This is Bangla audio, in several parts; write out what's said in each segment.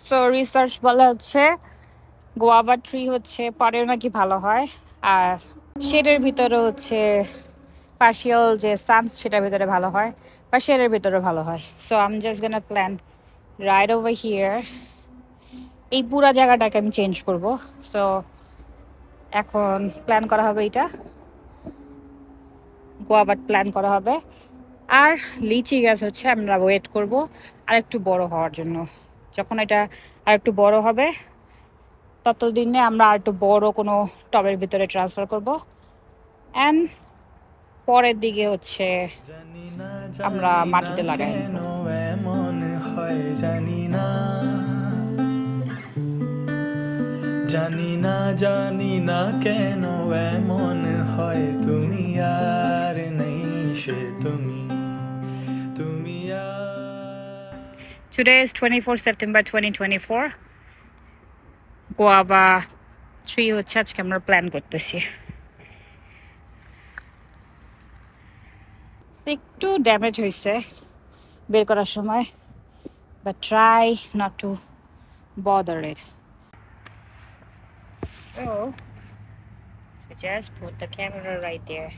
সো রিসার্চ বলা হচ্ছে গোয়াবা ট্রি হচ্ছে পরেও নাকি ভালো হয়, আর শেডের ভিতরে হচ্ছে পার্শিয়াল যে সানস সেটার ভিতরে ভালো হয়, বা শেডের ভিতরে ভালো হয়। So I am just gonna plan right over here. এই পুরা জায়গাটাকে আমি চেঞ্জ করব। সো এখন প্ল্যান করা হবে এটা, গোয়াবাট প্ল্যান করা হবে। আর লিচি গাছ হচ্ছে আমরা ওয়েট করব আর একটু বড় হওয়ার জন্য। যখন এটা আর একটু বড় হবে ততদিনে আমরা আর একটু বড় কোনো টবের ভিতরে ট্রান্সফার করব। অ্যান্ড পরের দিকে হচ্ছে আমরা মাটিতে লাগাই নেব। জানি না জানি না কেন এমন হয়, তুমি আর নেই সে তুমি, তুমি আর। Today is 24 September 2024. Guava tree হচ্ছে আজকে আমরা প্ল্যান করতেছি। একটু ড্যামেজ হয়েছে বের করার সময়, but try not to bother it. So we just put the camera right there.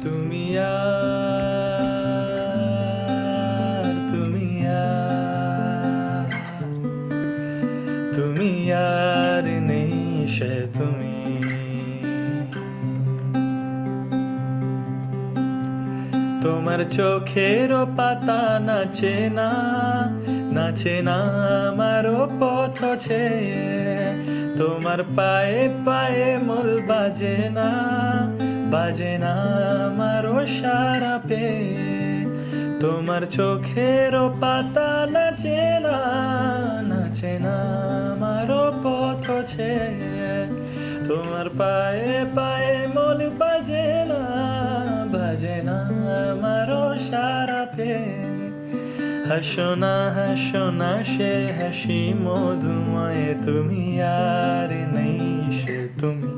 তুমি আর, তুমি আর, তুমি আর নেই সে তুমি, তোমার চোখেরও পাতা নাচে না, নাচে না আমারও পথ ছেয়ে, তোমার পায়ে পায়ে মূল বাজে না, বাজে না আমারও সারা পেয়ে, তোমার চোখেরও পাতা নাচে না, নাচে না আমারও পথ ছেয়ে, তোমার পায়ে পায়ে মূল বাজে না, বাজে না আমারও সারা পেয়ে, হাসো না সে হাসি মধুময়, তুমি আর নেই সে তুমি,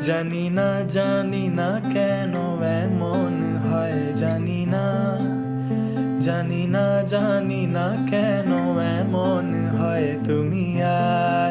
জানি না কেন এমন হয়, জানি না কেন এমন হয়, তুমি আর